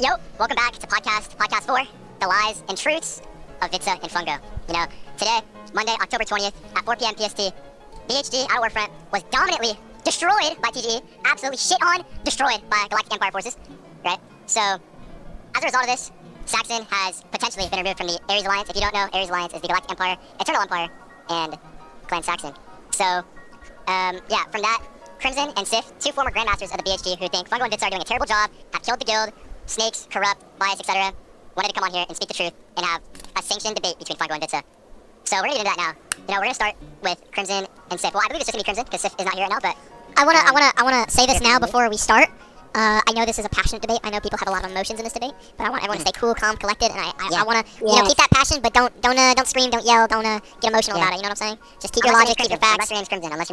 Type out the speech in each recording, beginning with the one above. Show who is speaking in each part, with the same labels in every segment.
Speaker 1: Yo, welcome back to podcast 4, The Lies and Truths of Vitsa and Fungo. You know, today, Monday, October 20th, at 4 p.m. PST, BHD Outer Warfront was dominantly destroyed by TGE, absolutely shit on, destroyed by Galactic Empire forces, right? So, as a result of this, Saxon has potentially been removed from the Ares Alliance. If you don't know, Ares Alliance is the Galactic Empire, Eternal Empire, and Clan Saxon. So, yeah, from that, Crimson and Sif, two former grandmasters of the BHD who think Fungo and Vitsa are doing a terrible job, have killed the guild, snakes, corrupt, bias, etc., wanted to come on here and speak the truth and have a sanctioned debate between Fungo and Vitsa. So we're gonna get into that now. You know, we're gonna start with Crimson and Sif. Well, I believe it's just gonna be Crimson because Sif is not here right now, but
Speaker 2: I wanna say this now before we start. I know this is a passionate debate. I know people have a lot of emotions in this debate, but I want everyone to stay cool, calm, collected, and I want to keep that passion, but don't scream, don't yell, don't get emotional about it. You know what I'm saying? Just keep your logic, keep your facts.
Speaker 1: Unless your name's Crimson. Alright,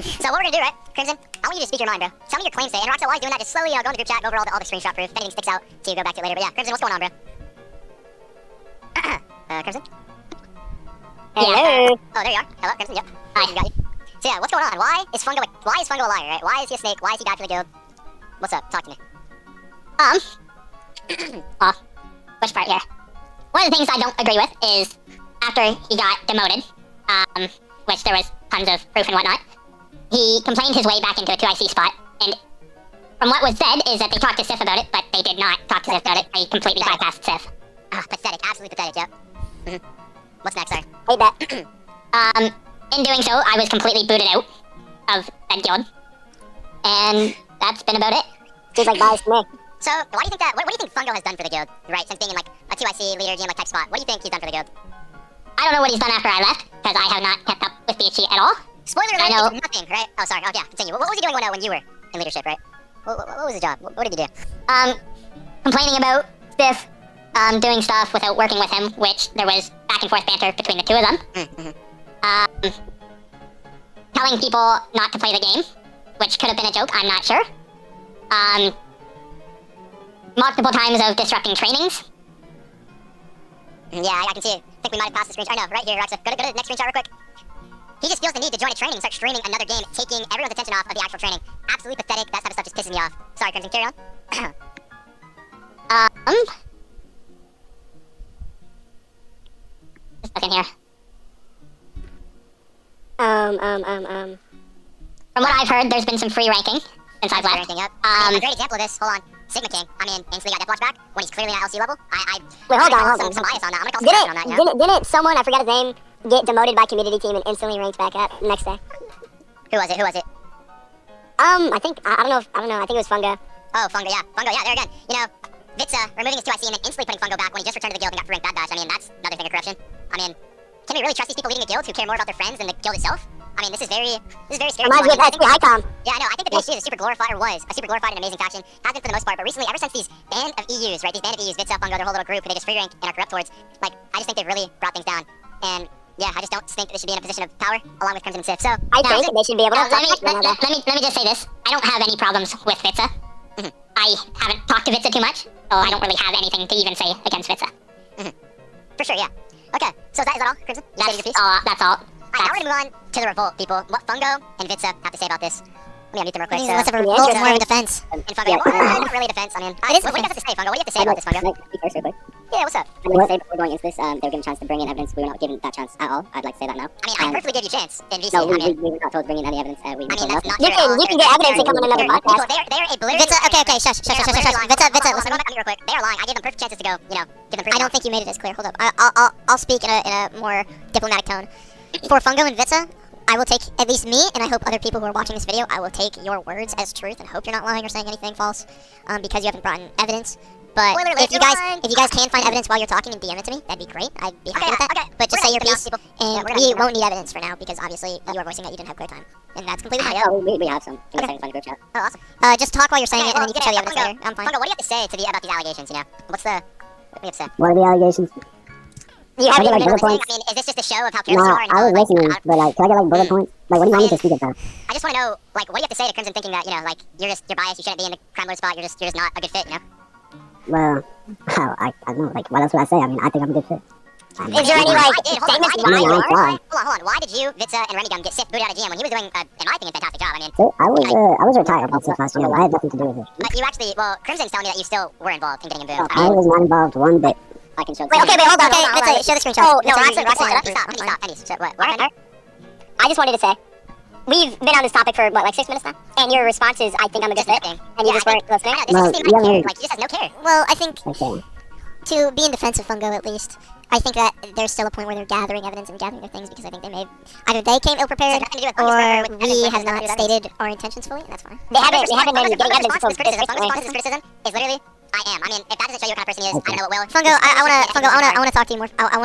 Speaker 1: so what we're gonna do, right, Crimson? I want you to speak your mind, bro. Tell me your claims today. And Roxanne, while you're doing that, just slowly go in the group chat, go over all the screenshot proof. If anything sticks out, to go back to it later. But yeah, Crimson, what's going on, bro? Crimson?
Speaker 3: Hello.
Speaker 1: Oh, there you are. Hello, Crimson. Yep. Hi. Got you. So yeah, what's going on? Why is Fungo a liar, right? Why is he a snake? Why is he bad for the guild? What's up? Talk to me.
Speaker 3: Which part here? One of the things I don't agree with is after he got demoted, which there was tons of proof and whatnot, he complained his way back into a 2IC spot, and from what was said is that they talked to Sif about it, but they did not talk to Sif about it. They completely bypassed Sif.
Speaker 1: Pathetic. Absolutely pathetic, yep. What's next, sorry?
Speaker 3: Hey, bet. In doing so, I was completely booted out of that guild, and that's been about it.
Speaker 2: Seems like bias to me.
Speaker 1: So, why do you think that? What do you think Fungo has done for the guild, right? Since being in like a 2IC leader GM like type spot, what do you think he's done for the guild?
Speaker 3: I don't know what he's done after I left, because I have not kept up with BHC at all.
Speaker 1: Spoiler alert,
Speaker 3: I know.
Speaker 1: nothing, right? Oh, sorry. Oh, yeah, continue. What was he doing when you were in leadership, right? What was his job? What did he do?
Speaker 3: Complaining about Sif, doing stuff without working with him, which there was back and forth banter between the two of them. Telling people not to play the game, which could have been a joke, I'm not sure. Multiple times of disrupting trainings.
Speaker 1: Yeah, I can see it. I think we might have passed the screenshot. I know, right here, Roxa. Go to the next screenshot real quick. He just feels the need to join a training and start streaming another game, taking everyone's attention off of the actual training. Absolutely pathetic. That type of stuff just pisses me off. Sorry, Crimson, carry on.
Speaker 3: Just looking here. From what I've heard, there's been some free ranking since I've left.
Speaker 1: Ranking up. A great example of this, hold on. Sigma King, I mean, instantly got Death Watch back when he's clearly at LC level.
Speaker 2: Wait, hold on.
Speaker 1: Some bias on that. I'm gonna call some bias on that, you know?
Speaker 2: Didn't someone, I forgot his name, get demoted by community team and instantly ranked back up next day?
Speaker 1: Who was it?
Speaker 2: I think, I don't know, I think it was Fungo.
Speaker 1: Oh, Fungo, yeah, there again. You know, Vitsa removing his 2IC and then instantly putting Fungo back when he just returned to the guild and got ranked bad dash. I mean, that's another thing of corruption. I mean, can we really trust these people leading a guild who care more about their friends than the guild itself? I mean, this is very scary.
Speaker 2: Reminds me of SP Icon.
Speaker 1: Yeah, I know. I think the BHD is a super glorified, or was a super glorified and amazing faction. Has been for the most part, but recently, ever since these band of EUs, right? These band of EUs, Vitsa, Fungo, their whole little group, who they just free rank and are corrupt towards. Like, I just think they've really brought things down. And yeah, I just don't think that they should be in a position of power along with Crimson and Sif. So
Speaker 2: I think they should be able to.
Speaker 3: Let me just say this. I don't have any problems with Vitsa. I haven't talked to Vitsa too much, so I don't really have anything to even say against Vitsa.
Speaker 1: For sure, yeah. Okay, so is that all, Crimson?
Speaker 3: That's all.
Speaker 1: Alright, now we're gonna move on to the revolt, people. What Fungo and Vitsa have to say about this. Let me unmute them real quick.
Speaker 2: Less of a revolt, more of a defense.
Speaker 1: And Fungo, not really a defense. I mean, what do you have to say, Fungo? What do you have to say about this, Fungo?
Speaker 4: First, real quick.
Speaker 1: Yeah, what's up?
Speaker 4: I'd like to say before going into this, they were given a chance to bring in evidence. We were not given that chance at all. I'd like to say that now.
Speaker 1: I mean, I perfectly gave you a chance in VC.
Speaker 4: No, we were not told to bring in any evidence.
Speaker 1: I mean, that's not
Speaker 2: You can get evidence and come on another podcast.
Speaker 1: They're a blurry.
Speaker 2: Vitsa, okay, shush. Vitsa, listen.
Speaker 1: Real quick. They are lying. I gave them perfect chances to go, you know, give them proof.
Speaker 2: I don't think you made it as clear. Hold up. I'll speak in a more diplomatic tone. For Fungo and Vitsa, I will take, at least me, and I hope other people who are watching this video, I will take your words as truth and hope you're not lying or saying anything false, because you haven't brought in evidence. But if you guys can find evidence while you're talking and DM it to me, that'd be great. I'd be happy with that.
Speaker 1: Okay.
Speaker 2: But just say your piece, and we won't need evidence for now, because obviously you are voicing that you didn't have clear time. And that's completely fine.
Speaker 4: Oh, we have some. In the second fun group chat.
Speaker 1: Oh, awesome.
Speaker 2: Just talk while you're saying it, and then you can show the evidence later. I'm fine.
Speaker 1: Fungo, what do you have to say about these allegations, you know? What do you have to say?
Speaker 4: What are the allegations?
Speaker 1: Yeah,
Speaker 4: Can I get, like, bullet
Speaker 1: I
Speaker 4: points?
Speaker 1: mean, is this just a show of how careless you are?
Speaker 4: I was listening, but like, can I get like bullet points? Like, what do you want me to speak about?
Speaker 1: I just want to know, like, what do you have to say to Crimson thinking that, you know, like, you're biased, you shouldn't be in the crime lord spot, you're just not a good fit, you know?
Speaker 4: Well, I don't know. Like, what else would I say? I mean, I think I'm a good fit.
Speaker 3: Is there any, like,
Speaker 1: Hold on,
Speaker 3: famous
Speaker 4: I mean,
Speaker 3: line?
Speaker 4: why?
Speaker 1: hold on. Why did you, Vitsa, and Remigum get Sif booted out of GM when he was doing, in my opinion, a fantastic job? I mean,
Speaker 4: So I was retired about 6 last year. I had nothing to do with it.
Speaker 1: but you actually, well, Crimson's telling me that you still were involved in getting him booted.
Speaker 4: I was not involved one bit. I can show.
Speaker 3: Wait, okay, hold on.
Speaker 2: Okay,
Speaker 3: hold on.
Speaker 2: Vitsa, show the screenshot.
Speaker 3: Oh, no,
Speaker 2: Vitsa,
Speaker 3: actually,
Speaker 2: you- you-
Speaker 1: Stop. What?
Speaker 3: Alright. I just wanted to say, we've been on this topic for, what, like 6 minutes now? And your responses, I think I'm a good fit. And you just weren't listening?
Speaker 1: I know, this is
Speaker 4: No,
Speaker 1: like,
Speaker 4: yeah,
Speaker 1: he just has no care.
Speaker 2: Well, I think
Speaker 4: Okay.
Speaker 2: to be in defense of Fungo at least, I think that there's still a point where they're gathering evidence and gathering their things because I think they may either they came ill prepared
Speaker 1: It's got nothing to do with
Speaker 2: or
Speaker 1: Fungo's
Speaker 2: we
Speaker 1: with
Speaker 2: have not
Speaker 1: evidence.
Speaker 2: stated our intentions fully, and that's fine.
Speaker 3: They haven't been getting evidence until
Speaker 1: Fungo's
Speaker 3: this
Speaker 1: response to
Speaker 3: point.
Speaker 1: this criticism is literally, I am. I mean, if that doesn't show you what kind of person he is, I don't know what will.
Speaker 2: Fungo, I wanna talk to you more. I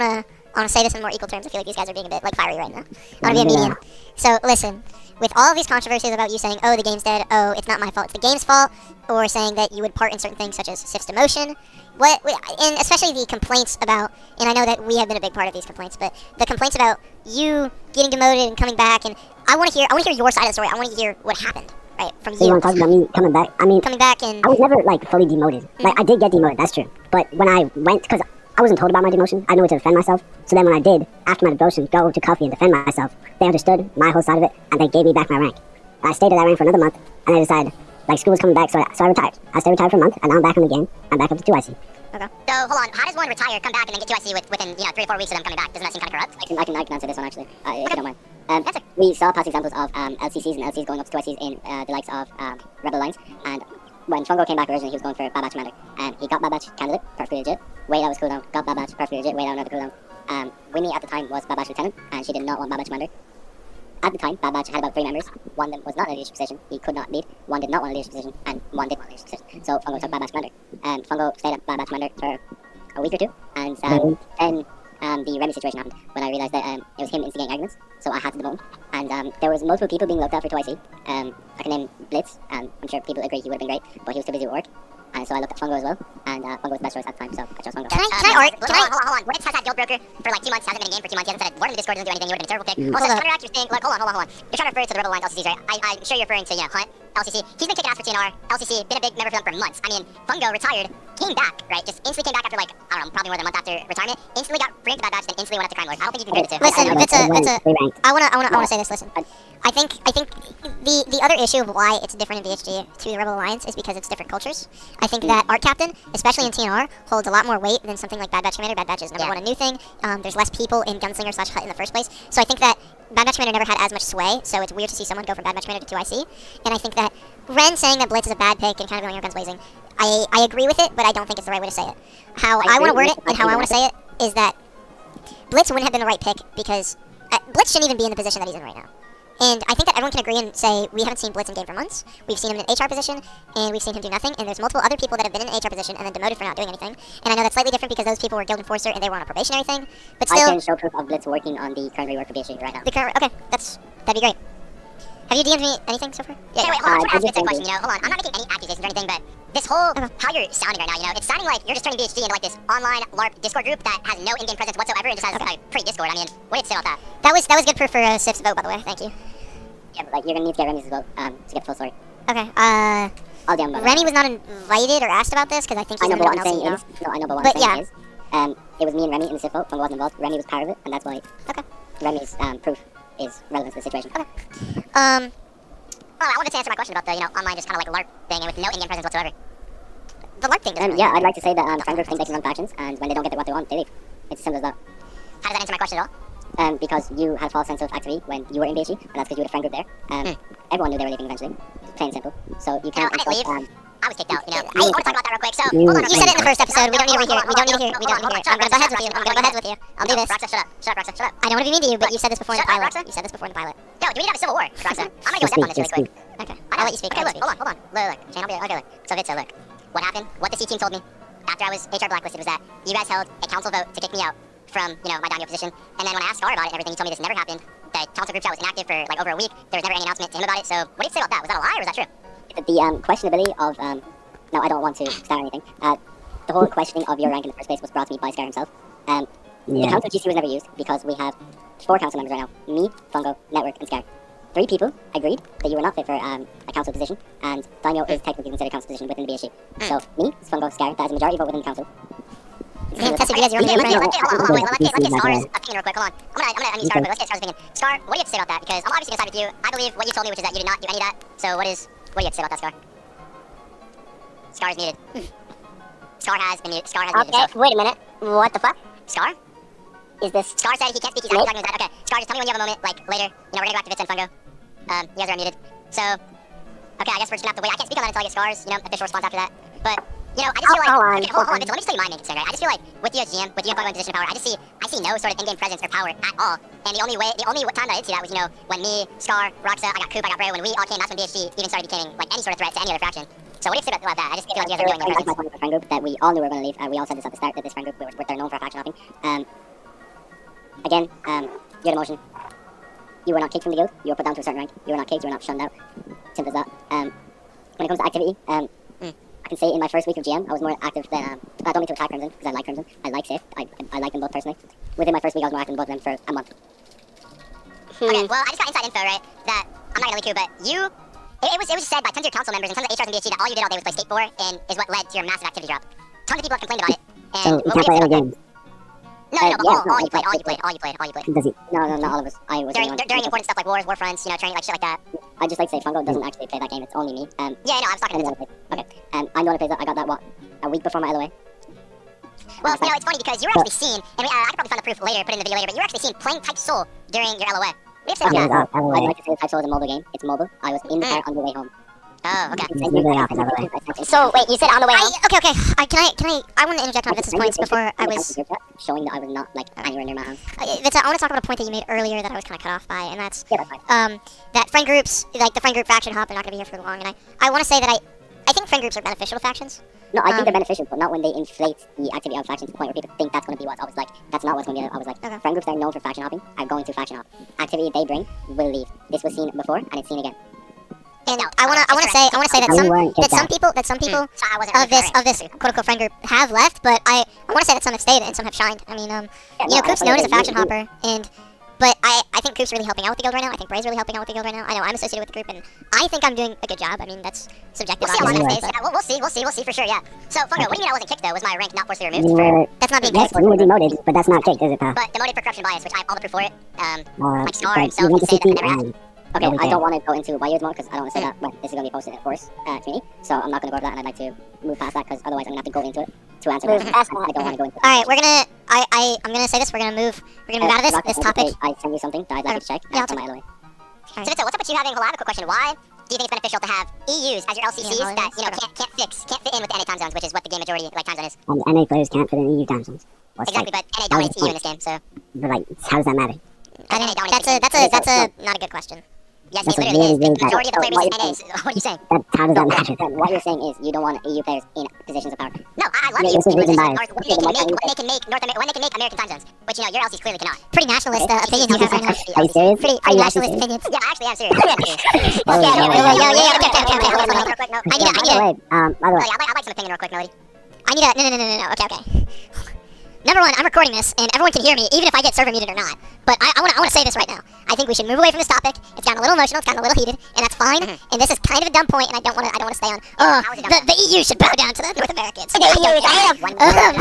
Speaker 2: wanna say this in more equal terms. I feel like these guys are being a bit like fiery right now. I wanna be a medium. So listen, with all of these controversies about you saying, oh, the game's dead, oh, it's not my fault, it's the game's fault, or saying that you would part in certain things such as Sif's demotion, and especially the complaints about, and I know that we have been a big part of these complaints, but the complaints about you getting demoted and coming back, and I want to hear your side of the story. I want to hear what happened, right, from
Speaker 4: So you
Speaker 2: you.
Speaker 4: want to talk about me coming back? I mean,
Speaker 2: Coming back and
Speaker 4: I was never like fully demoted. Like I did get demoted, that's true. But when I went, because I wasn't told about my demotion, I knew to defend myself. So then when I did, after my demotion, go to Cuffy and defend myself, they understood my whole side of it, and they gave me back my rank. I stayed at that rank for another month, and I decided, like, school was coming back, so I retired. I stayed retired for a month, and now I'm back in the game. I'm back up to 2IC.
Speaker 1: So, hold on, how does one retire, come back, and then get 2IC within, 3 or 4 weeks of them coming back? Doesn't that seem kind of corrupt?
Speaker 4: I can answer this one, actually, if you don't mind. We saw past examples of LCCs and LCs going up to 2ICs in the likes of Rebel Alliance, and when Fungo came back originally, he was going for Bad Batch Commander, and he got Bad Batch candidate, perfectly legit, wait out his cooldown, got Bad Batch, perfectly legit, wait out another cooldown. Winnie at the time was Bad Batch Lieutenant, and she did not want Bad Batch Commander. At the time, Bad Batch had about 3 members. One of them was not in a leadership position, he could not lead. One did not want a leadership position, and one did want a leadership position. So Fungo took Bad Batch Commander. Fungo stayed at Bad Batch Commander for a week or two, and then the Remy situation happened, when I realized that it was him instigating arguments, so I had to demote him. And there was multiple people being looked at for 2IC. I can name Blitz, and I'm sure people agree he would have been great, but he was too busy with work. And so I looked at Fungo as well, and Fungo was the best choice at the time, so I chose Fungo.
Speaker 1: Hold on. Blitz has had Guild Broker for like 2 months, hasn't been in game for 2 months, he hasn't said a word in the Discord, doesn't do anything, you would have been a terrible pick. Also, to counteract your thing, look, hold on. You're trying to refer to the Rebel Alliance LCCs, right? I'm sure you're referring to, Hunt, LCC. He's been kicking ass for TNR, LCC, been a big member for them for months. I mean, Fungo retired, came back, right? Just instantly came back after like, I don't know, probably more than a month after retirement, instantly got ranked to Bad Batch, then instantly went up to Crime Lord. I don't think you can compare the two.
Speaker 2: listen, Vitsa,
Speaker 4: They ranked.
Speaker 2: I wanna say this. Listen, I think the other issue of why it's different in BHG to the Rebel Alliance is because it's different cultures. I think that Art Captain, especially in TNR, holds a lot more weight than something like Bad Batch Commander. Bad Batch is number one a new thing. There's less people in Gunslinger / Hut in the first place, so I think that Bad Batch Commander never had as much sway. So it's weird to see someone go from Bad Batch Commander to 2IC. And I think that Ren saying that Blitz is a bad pick and kind of going your guns blazing, I agree with it, but I don't think it's the right way to say it. How I want to word it and how I want to say it is that Blitz wouldn't have been the right pick because Blitz shouldn't even be in the position that he's in right now. And I think that everyone can agree and say we haven't seen Blitz in game for months. We've seen him in an HR position, and we've seen him do nothing. And there's multiple other people that have been in an HR position and then demoted for not doing anything. And I know that's slightly different because those people were Guild Enforcer and they were on a probationary thing. But
Speaker 4: I
Speaker 2: still,
Speaker 4: can show proof of Blitz working on the current rework for BHG right now.
Speaker 2: okay, that'd be great. Have you DM'd me anything so far?
Speaker 1: Hey, wait, hold on. I want to ask Blitz a question, Hold on. I'm not making any accusations or anything, but this whole, how you're sounding right now, it's sounding like you're just turning BHG into like this online LARP Discord group that has no in-game presence whatsoever and just has a pre-Discord. I mean, what do you say about that?
Speaker 2: That was good proof for Sif's vote, by the way. Thank you.
Speaker 4: Yeah, but like you're gonna need to get Remy's as well to get the full story.
Speaker 2: Okay.
Speaker 4: I'll DM about
Speaker 2: Remy was not invited or asked about this because I think he's
Speaker 4: I know,
Speaker 2: in
Speaker 4: but
Speaker 2: no
Speaker 4: what I'm
Speaker 2: one else.
Speaker 4: saying is, no, I know, but what
Speaker 2: But
Speaker 4: I'm saying
Speaker 2: yeah.
Speaker 4: is, it was me and Remy in the Sif vote. Fungo wasn't involved. Remy was part of it, and that's why Remy's proof is relevant to the situation.
Speaker 1: Oh, I wanted to answer my question about the, online just kind of like LARP thing and with no in-game presence whatsoever.
Speaker 2: The LARP thing.
Speaker 4: Yeah, I'd like to say that friend groups think they can run factions, and when they don't get what they want, they leave. It's as simple as that.
Speaker 1: How does that answer my question at all?
Speaker 4: Because you had a false sense of activity when you were in BHG, and that's because you had a friend group there. Everyone knew they were leaving eventually. Plain and simple. So you can't.
Speaker 1: I didn't leave. I was kicked out, I want to talk about that real quick. So,
Speaker 4: You-
Speaker 1: hold on.
Speaker 2: You said it in the first episode. We don't need to rehear it. We don't need to hear it. I'm gonna butt heads with you. I'm gonna butt heads with you. I'll do this.
Speaker 1: Roxa, shut up. Roxa, shut up.
Speaker 2: I don't want to be mean to you, but you said this before in the
Speaker 1: Shut up,
Speaker 2: pilot.
Speaker 1: Roxa.
Speaker 2: You said this before in the pilot.
Speaker 1: Yo, do we need to have a civil war, Roxa? I'm gonna go in depth on this really quick.
Speaker 2: Okay. I'll let you speak.
Speaker 1: Okay,
Speaker 2: I'll
Speaker 1: look,
Speaker 2: let you
Speaker 1: hold on. Look. Shane, okay, look. So, Vitsa, look. What happened, what the C team told me after I was HR blacklisted was that you guys held a council vote to kick me out from, my downhill position. And then when I asked Scar about it and everything, he told me this never happened. The council group chat was inactive for like over a week. There was never any announcement to him about it. So, what do you say about that? Was that a lie or was that true?
Speaker 4: The questionability of no, I don't want to start anything. The whole questioning of your rank in the first place was brought to me by Scar himself. The council GC was never used because we have 4 council members right now: me, Fungo, Network, and Scar. 3 people agreed that you were not fit for a council position, and Daimyo is technically considered a council position within the BSG. So me, Fungo, Scar, that is a majority vote within the council.
Speaker 2: Damn, Tessa, you guys, you're
Speaker 1: Okay,
Speaker 2: on your
Speaker 1: hold on, wait, let's get
Speaker 4: This is
Speaker 1: Star's
Speaker 4: not
Speaker 1: opinion real quick. Hold on. I'm gonna unmute Star real quick. Let's get Star's opinion. Star, what do you have to say about that? Because I'm obviously gonna side with you. I believe what you told me, which is that you did not do any of that. So what do you have to say about that, Scar? Scar is muted. Scar has been muted. Scar has muted
Speaker 3: Okay,
Speaker 1: himself.
Speaker 3: wait a minute. What the fuck?
Speaker 1: Scar?
Speaker 3: Is this...
Speaker 1: Scar said he can't speak. He's actually talking to his dad. Okay, Scar, just tell me when you have a moment, like later. You know, we're gonna go back to Vitsa and Fungo. You guys are unmuted. So, okay, I guess we're just gonna have to wait. I can't speak on that until I get Scar's, you know, official response after that. But, you know, I just feel like...
Speaker 3: hold on.
Speaker 1: Okay, hold on, Vitsa, let me just tell you my main concern, right? I just feel like with you as GM, with you and Fungo in position of power, I see no sort of in-game presence or power at all. And the only time that I did see that was, you know, when me, Scar, Roxa, I got Coop, I got Bray, when we all came, that's when BHG even started becoming, like, any sort of threat to any other faction. So what do you say about that? I just feel like you guys are doing your
Speaker 4: That's my
Speaker 1: presence.
Speaker 4: point with the friend group, that we all knew we were going to leave. We all said this at the start, that this friend group, they're known for faction hopping. Again, you had emotion. You were not kicked from the guild. You were put down to a certain rank. You were not kicked. You were not shunned out. Simple as that. When it comes to activity, I can say in my first week of GM, I was more active than. I don't mean to attack Crimson because I like Crimson. I like Sif. I like them both personally. Within my first week, I was more active than both of them for a month.
Speaker 1: Okay, well, I just got inside info, right, that I'm not gonna leak you, but you... It was said by tons of your council members and tons of HRs and BHG that all you did all day was play Skate 4 and is what led to your massive activity drop. Tons of people have complained about it. And
Speaker 4: So we can't play other games.
Speaker 1: No, but all you played.
Speaker 4: Does he? No, not all of us. I was
Speaker 1: During important stuff like wars, war fronts, you know, training, like shit like that.
Speaker 4: I just like to say Fungo doesn't actually play that game. It's only me.
Speaker 1: Yeah, I know, I was talking to
Speaker 4: Okay. I'm the one who plays that. I got that a week before my LOA.
Speaker 1: Well, you know, it's funny because you were actually seen, and I could probably find the proof later, put it in the video later, but you were actually seen playing Type Soul during your LOA. What do you have to say about that?
Speaker 4: I'd like to say Type Soul is a mobile game. It's mobile. I was in the car on the way home.
Speaker 1: Oh, okay.
Speaker 3: So, wait, you said on the way home?
Speaker 2: Okay. I want to interject on Vitsa's points before I was...
Speaker 4: showing that I was not like anywhere near my house.
Speaker 2: Vitsa, I want to talk about a point that you made earlier that I was kind of cut off by, and that's
Speaker 4: Yeah, that's fine.
Speaker 2: that friend groups, like the friend group faction hop, are not going to be here for long. And I want to say that I think friend groups are beneficial to factions.
Speaker 4: No, I think they're beneficial, but not when they inflate the activity of factions to the point where people think that's going to be what's. I was like, that's not what's going to be. I was like,
Speaker 2: Okay.
Speaker 4: friend groups that are known for faction hopping are going to faction hop. Activity they bring will leave. This was seen before, and it's seen again.
Speaker 2: And I want to say that some people
Speaker 1: So I wasn't
Speaker 2: of
Speaker 1: really
Speaker 2: this quote unquote friend group have left, but I want to say that some have stayed and some have shined. I mean, you know, Coop's known as a faction hopper, but I think Coop's really helping out with the guild right now. I think Bray's really helping out with the guild right now. I know I'm associated with the group, and I think I'm doing a good job. I mean, that's subjective.
Speaker 1: We'll see how long
Speaker 2: obviously,
Speaker 1: that stays.
Speaker 2: but
Speaker 1: We'll see for sure, yeah. So, Fungo, what do you mean I wasn't kicked, though? Was my rank not forcibly removed?
Speaker 4: You were,
Speaker 2: that's not being
Speaker 4: yes,
Speaker 2: kicked.
Speaker 4: you were demoted, but that's not kicked, is it, pal?
Speaker 1: But demoted for corruption bias, which I have all the proof for it.
Speaker 4: Like
Speaker 1: Star himself,
Speaker 4: you went
Speaker 1: he
Speaker 4: to
Speaker 1: said that
Speaker 4: CT
Speaker 1: never
Speaker 4: and... Okay, I don't want to go into why years more because I don't want to say that. Well, this is going to be posted, of course, to me. So I'm not going to go over that, and I'd like to move past that because otherwise I'm going to have to go into it to answer that. I don't want to go into it.
Speaker 2: All right, I'm gonna say this. We're gonna move out of this topic.
Speaker 4: I send you something that I'd like to check
Speaker 2: Yeah, I'll
Speaker 4: after my LOA.
Speaker 1: So, Vitsa, what's up with you having... Hold on, I have a quick question. Why do you think it's beneficial to have EUs as your LCCs that, you know, can't fit in with the NA time zones, which is what the game majority, like, time zone is?
Speaker 4: And NA players can't fit in EU time zones.
Speaker 1: Exactly, but NA dominates EU in this game, so...
Speaker 4: But like, how does that matter?
Speaker 2: That's a not a good question.
Speaker 1: Yes,
Speaker 4: That's
Speaker 1: it
Speaker 4: a
Speaker 1: literally is.
Speaker 4: really
Speaker 1: The majority of the player base is
Speaker 4: bad-
Speaker 1: NA, so what are you saying?
Speaker 4: How does that matter? What you're saying is you don't want EU players in positions of power.
Speaker 1: No, I love
Speaker 4: Yeah,
Speaker 1: EU
Speaker 4: this is reason
Speaker 1: positions
Speaker 4: bias.
Speaker 1: of power. When they can make American time zones, which, you know, your LCs clearly cannot.
Speaker 2: Pretty nationalist opinions you have right now.
Speaker 4: Are you serious?
Speaker 2: Pretty
Speaker 4: Are you
Speaker 2: nationalist
Speaker 4: actually
Speaker 2: opinions.
Speaker 1: Yeah, actually, I'm serious. Okay,
Speaker 4: Oh, yeah,
Speaker 2: okay.
Speaker 1: I
Speaker 2: I need a-
Speaker 4: By the way,
Speaker 1: I'd like some opinion real quick, Melody.
Speaker 2: I need a no. Okay. Number one, I'm recording this, and everyone can hear me, even if I get server muted or not. But I want to say this right now. I think we should move away from this topic. It's gotten a little emotional, it's gotten a little heated, and that's fine. And this is kind of a dumb point, and I don't want to stay on. The EU should bow down to the North Americans.
Speaker 4: I'd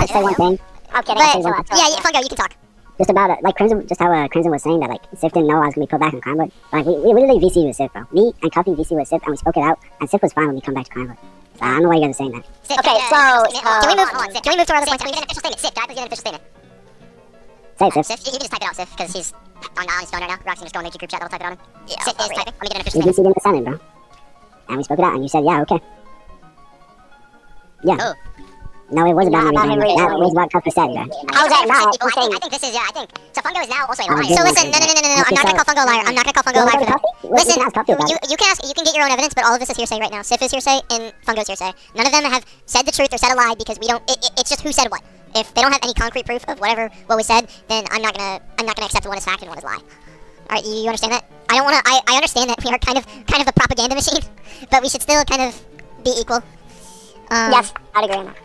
Speaker 4: say one thing.
Speaker 3: I'm kidding.
Speaker 2: But, yeah, Fungo, you can talk.
Speaker 4: Just about it, like Crimson, just how Crimson was saying that like Sif didn't know I was gonna be put back in Crimewood. Like we literally VC with Sif, bro. Me and Cuffy VC with Sif, and we spoke it out, and Sif was fine when we come back to Crimewood. So I don't know why you guys are saying that.
Speaker 3: Okay, so,
Speaker 2: Can we move to our other
Speaker 1: Can we
Speaker 2: points,
Speaker 1: get
Speaker 2: please?
Speaker 1: an official statement? Sif, can I please get an official statement?
Speaker 4: Say it, Sif.
Speaker 1: Sif, you can just type it out, Sif, because he's on his phone right now. Roxy, just go in the group chat, that'll type it on him.
Speaker 2: Yeah,
Speaker 1: Sif is
Speaker 2: probably.
Speaker 1: typing. Let me get an official
Speaker 4: We VC'd
Speaker 1: statement.
Speaker 4: in the Senate, bro. And we spoke it out, and you said, yeah, okay. Yeah.
Speaker 1: Oh.
Speaker 4: No, it was about
Speaker 3: Not
Speaker 4: me.
Speaker 3: about him,
Speaker 4: That was what Cuffy said, bro.
Speaker 3: How's that not?
Speaker 1: I think this is, yeah, I think. So Fungo is now also a liar.
Speaker 2: So listen, no. I'm not gonna call Fungo a liar. I'm not gonna call Fungo a liar for that. Listen, you can get your own evidence, but all of this is hearsay right now. Sif is hearsay and Fungo's hearsay. None of them have said the truth or said a lie because we don't. It's just who said what. If they don't have any concrete proof of what we said, then I'm not gonna accept one as fact and one as lie. All right, you understand that? I understand that we are kind of a propaganda machine, but we should still kind of be equal.
Speaker 3: Yes, I'd agree on that.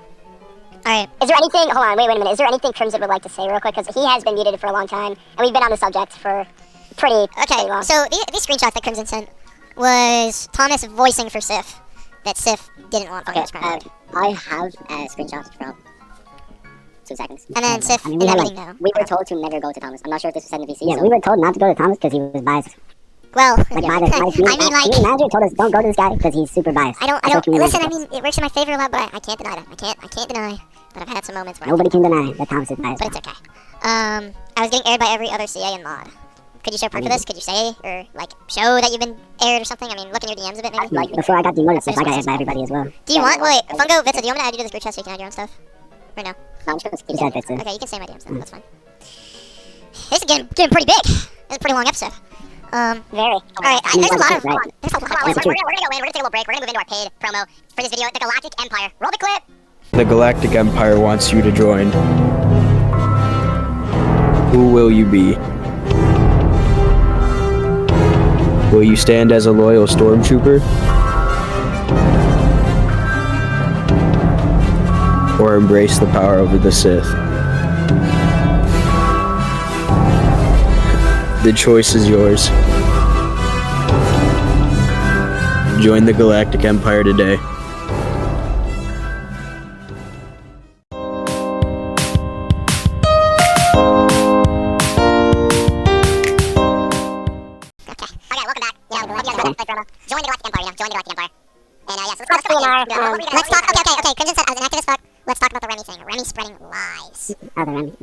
Speaker 2: Alright.
Speaker 3: Is there anything, hold on, wait a minute, is there anything Crimson would like to say real quick? Because he has been muted for a long time, and we've been on the subject for pretty long.
Speaker 2: So these screenshots that Crimson sent was Thomas voicing for Sif that Sif didn't want
Speaker 4: Okay,
Speaker 2: Fungo's primary.
Speaker 4: I have screenshots from 2 seconds.
Speaker 2: And then Sif
Speaker 4: I mean,
Speaker 2: in
Speaker 4: we
Speaker 2: that
Speaker 4: had,
Speaker 2: meeting,
Speaker 4: like,
Speaker 2: though.
Speaker 4: we were told to never go to Thomas. I'm not sure if this was said in the VC. Yeah, we were told not to go to Thomas because he was biased.
Speaker 2: Well,
Speaker 4: Like,
Speaker 2: yeah.
Speaker 4: by the
Speaker 2: I mean, like,
Speaker 4: the manager told us don't go to this guy because he's super biased.
Speaker 2: I don't,
Speaker 4: That's what community
Speaker 2: listen, I
Speaker 4: manager
Speaker 2: mean, it works in my favor a lot, but I can't deny that. I can't deny that I've had some moments where,
Speaker 4: Nobody can deny that Thomas is biased.
Speaker 2: but it's okay. I was getting aired by every other CA and mod. Could you show proof of this? Could you say, or, like, show that you've been aired or something? I mean, look in your DMs a bit, maybe?
Speaker 4: Like, before I got demoted, I got aired by everybody as well.
Speaker 2: Do you want, wait, Fungo, Vitsa, do you want me to add you to this group chat so you can add your own stuff? Or no?
Speaker 4: No, I'm sure it's keep that Vitsa.
Speaker 2: Okay, you can say my DMs then, that's fine. This is getting pretty big. It's a pretty long episode.
Speaker 3: Very.
Speaker 2: Alright, there's a lot of,
Speaker 4: Right.
Speaker 2: there's a lot
Speaker 1: We're
Speaker 2: of,
Speaker 1: gonna go in, we're gonna take a little break, we're gonna move into our paid promo for this video, the Galactic Empire. Roll the clip!
Speaker 5: The Galactic Empire wants you to join. Who will you be? Will you stand as a loyal stormtrooper? Or embrace the power over the Sith? The choice is yours. Join the Galactic Empire today.
Speaker 1: Okay, welcome back. You know, hope you guys enjoyed the promo. Join the Galactic Empire, you know, join the Galactic Empire. And yeah, so let's
Speaker 3: be in our,
Speaker 2: let's talk, okay, Crimson said I was an activist fuck. Let's talk about the Remy thing. Remy spreading lies.
Speaker 4: Other Remy.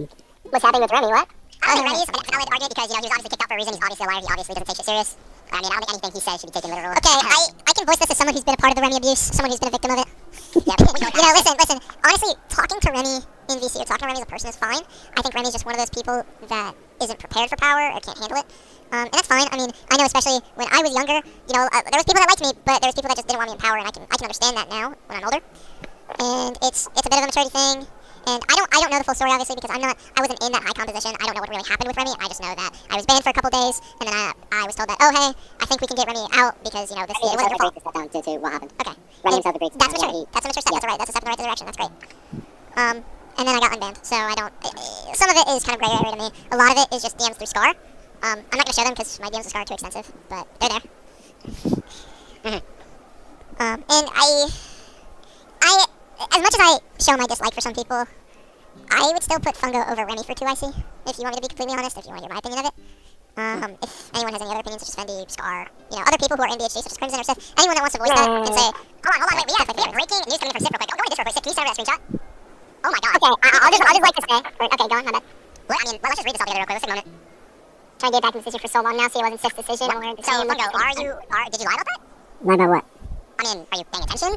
Speaker 3: What's happening with Remy? What?
Speaker 1: I don't think Remy's an valid argument because, you know, he was obviously kicked out for a reason. He's obviously a liar. He obviously doesn't take shit serious. I mean, I don't think anything he says should be taken literal.
Speaker 2: Okay, I can voice this as someone who's been a part of the Remy abuse, someone who's been a victim of it.
Speaker 1: Yeah,
Speaker 2: You know, listen, honestly, talking to Remy in VC or talking to Remy as a person is fine. I think Remy's just one of those people that isn't prepared for power or can't handle it. And that's fine. I mean, I know especially when I was younger, you know, there was people that liked me, but there was people that just didn't want me in power, and I can understand that now when I'm older. And it's a bit of a maturity thing. And I don't know the full story obviously because I wasn't in that icon position. I don't know what really happened with Remy. I just know that I was banned for a couple days, and then I was told that, oh hey, I think we can get Remy out because, you know, this it wasn't your fault.
Speaker 4: To step down to what happened.
Speaker 2: Okay.
Speaker 4: Remy himself agreed.
Speaker 2: That's mature. That's a mature step. That's alright. That's a step in the right direction. That's great. And then I got unbanned, so I don't. Some of it is kind of gray area to me. A lot of it is just DMs through Scar. I'm not gonna show them because my DMs to Scar are too extensive, but they're there. And I, as much as I show my dislike for some people, I would still put Fungo over Remy for 2IC, if you want me to be completely honest, if you want to hear my opinion of it. If anyone has any other opinions, such as Fendi, Scar, you know, other people who are in BHD, such as Crimson or Sif, anyone that wants to voice that and say, hold on, wait, we have breaking news coming from Sif real quick. Go into Discord real quick, Sif, can you send over that screenshot? Oh my god.
Speaker 3: Okay, I'll just like to say. Okay, go on, my bad.
Speaker 1: Well, I mean, let's just read this all together real quick, let's take a moment.
Speaker 3: Trying to get back in the decision for so long now, see it wasn't Sif's decision. I wanted to
Speaker 1: So,
Speaker 3: see him
Speaker 1: Fungo,
Speaker 3: look-
Speaker 1: did you lie about that?
Speaker 4: Lie about what?
Speaker 1: I mean, are you paying attention?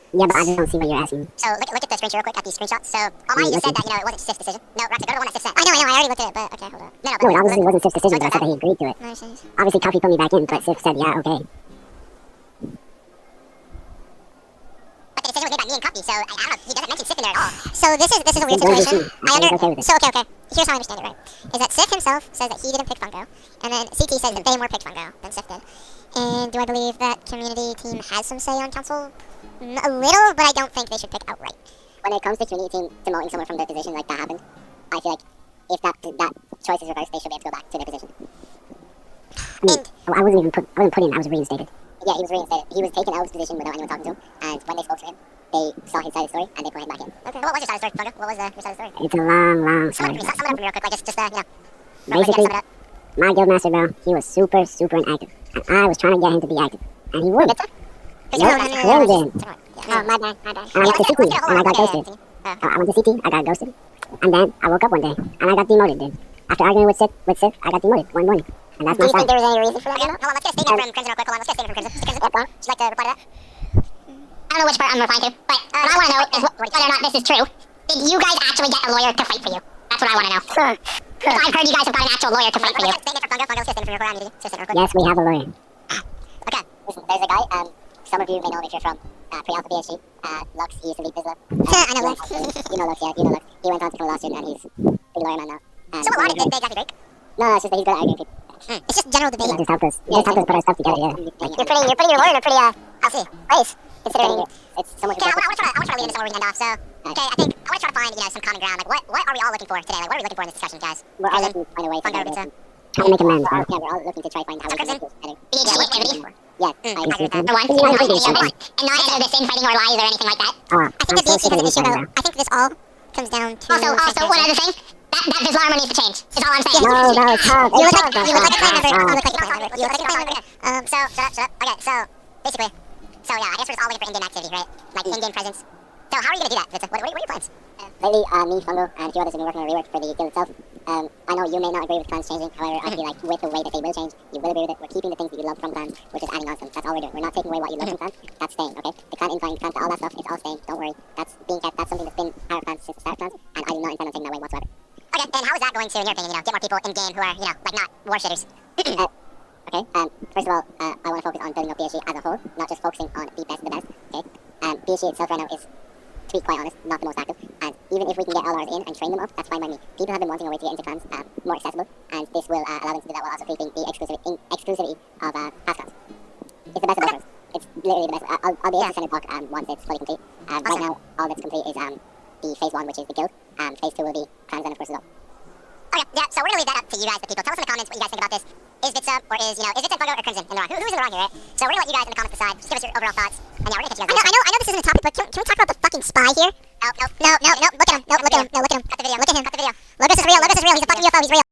Speaker 4: Yeah, but I just don't see what you're asking.
Speaker 1: So, look at the screenshot real quick, at these screenshots. So, Almighty just said that, you know, it wasn't Sif's decision. No, Roxy, go to the one that Sif sent.
Speaker 2: I know, I already looked at it, but okay, hold on.
Speaker 1: No,
Speaker 4: No, it obviously wasn't Sif's decision, but I said that he agreed to it.
Speaker 2: No, it's-
Speaker 4: Obviously, Coffee put me back in, but Sif said, yeah, okay.
Speaker 1: But the decision was made by me and Cuffy, so I don't know, he doesn't mention Sif in there at all.
Speaker 2: So this is a weird
Speaker 4: It's very
Speaker 2: situation.
Speaker 4: different. I'm okay with it.
Speaker 2: So okay. Here's how I understand it, right? Is that Sif himself says that he didn't pick Fungo, and then CT says that they more picked Fungo than Sif did. And do I believe that community team has some say on council? A little, but I don't think they should pick outright.
Speaker 4: When it comes to community team demoting someone from their position like that happened, I feel like if that choice is reversed, they should be able to go back to their position. I mean, I wasn't put in, I was reinstated. Yeah, he was reinstated. He was taken out of his position without anyone talking to him, and when they spoke to him, they saw his side of the story, and they put him back in.
Speaker 1: Okay, what was your side of the story, Fungo? What was your side of the story?
Speaker 4: It's a long
Speaker 1: Sum
Speaker 4: story.
Speaker 1: it up for me real quick, like just you know.
Speaker 4: Basically,
Speaker 1: sum it up.
Speaker 4: my guildmaster, bro, he was super inactive, and I was trying to get him to be active, and he wouldn't. Frozen.
Speaker 3: Oh, my bad.
Speaker 4: And I went to CT, and I got ghosted. I went to CT, I got ghosted, and then I woke up one day, and I got demoted, dude. After arguing with Sif, I got demoted one morning, and that's
Speaker 3: Do
Speaker 4: my
Speaker 3: you think
Speaker 4: side.
Speaker 3: there was any reason for that?
Speaker 1: Hold on, let's get a statement from Crimson real quick. Hold on, let's get a statement from Crimson. Crimson, would you like to reply to that?
Speaker 3: I don't know which part I'm replying to, but what I want to know is whether or not this is true. Did you guys actually get a lawyer to fight for you? That's what I want to know. Because I've heard you guys have got an actual lawyer to fight for you.
Speaker 1: Let's get a statement from Fungo. Fungo, let's get a statement from your real quick. Just a statement real quick.
Speaker 4: Yes, we have a lawyer.
Speaker 1: Okay.
Speaker 4: Listen, there's a guy, some of you may know him if you're from pre-alpha BHG, Lux, he used to lead Vitsa.
Speaker 2: I know Lux.
Speaker 4: You know Lux, yeah, you know Lux. He went on to become a lawsuit, and he's big lawyer man now. And
Speaker 1: So what law did they exactly break?
Speaker 4: No, it's just that he's good at arguing people.
Speaker 2: It's just general debate.
Speaker 4: He just helped us put our stuff together, yeah. Like,
Speaker 3: You're putting your lawyer in a pretty
Speaker 1: I'll see.
Speaker 3: place, considering
Speaker 4: it's so much
Speaker 1: Okay, I
Speaker 4: better.
Speaker 1: want to try to lead into somewhere we can end off. So, okay, I think I want to try to find, you know, some common ground. Like, what are we all looking for today? Like, what are we looking for in this discussion, guys?
Speaker 4: We're all looking to find a way to
Speaker 1: Fungo,
Speaker 4: make
Speaker 1: Vitsa.
Speaker 4: trying to make amends, bro. Yeah, we're all looking to try to find how we can
Speaker 1: Crimson?
Speaker 4: make this better.
Speaker 3: BHG activity.
Speaker 4: Yeah,
Speaker 1: I
Speaker 4: I
Speaker 1: agree with that.
Speaker 3: For one, and not any of this infighting or lies or anything like that.
Speaker 2: I think that BHG has an issue though. I think this all comes down to...
Speaker 3: Also, one other thing. That Vizsla armor needs to change. Is all I'm saying.
Speaker 4: No, it's tough.
Speaker 2: You
Speaker 4: It's
Speaker 2: look like
Speaker 4: tough.
Speaker 2: you look like a clan member. You look like a clan member. You look like a clan member.
Speaker 1: So, shut up. Okay, so, basically, yeah, I guess we're just all looking for in-game activity, right? Like, in-game presence. So, how are you gonna do that, Vitsa? What are your plans?
Speaker 4: Lately, me, Fungo, and a few others have been working on a rework for the guild itself. I know you may not agree with clans changing, however, I feel like with the way that they will change, you will agree with it. We're keeping the things that you love from clans, we're just adding on to them. That's all we're doing. We're not taking away what you love from clans, that's staying, okay? The clan incline, clans, all that stuff, it's all staying, don't worry. That's being kept, that's something that's been part of clans since the start of clans, and I do not intend on taking that away whatsoever.
Speaker 1: Okay, and how is that going to, in your opinion, get more people in-game who are, like not war shitters?
Speaker 4: Okay, first of all, I want to focus on building up BHG as a whole, not just focusing on the best of the best, okay? BHG itself right now is, to be quite honest, not the most active, and even if we can get LRs in and train them up, that's fine by me. People have been wanting a way to get into clans more accessible, and this will allow them to do that while also keeping the exclusivity of past clans. It's the best of both worlds. It's literally the best. I'll be able to send a talk once it's fully complete. Right now, all that's complete is the phase 1, which is the guild, phase 2 will be clans, and of course, as well.
Speaker 1: Okay, yeah, so we're gonna leave that up to you guys, the people. Tell us in the comments what you guys think about this. Is Vitsa, or is Vitsa Fungo or Crimson in the wrong? Who's in the wrong here, right? So we're gonna let you guys in the comments decide. Just give us your overall thoughts. And yeah, we're gonna catch you guys later.
Speaker 2: I know this isn't a topic, but can we talk about the fucking spy here?
Speaker 1: No,
Speaker 2: No, look at him. No, look at him. No, look at him.
Speaker 1: Cut the video.
Speaker 2: Look at him.
Speaker 1: Cut the video.
Speaker 2: Look, this is real. Look, this is real. He's a fucking UFO. He's real.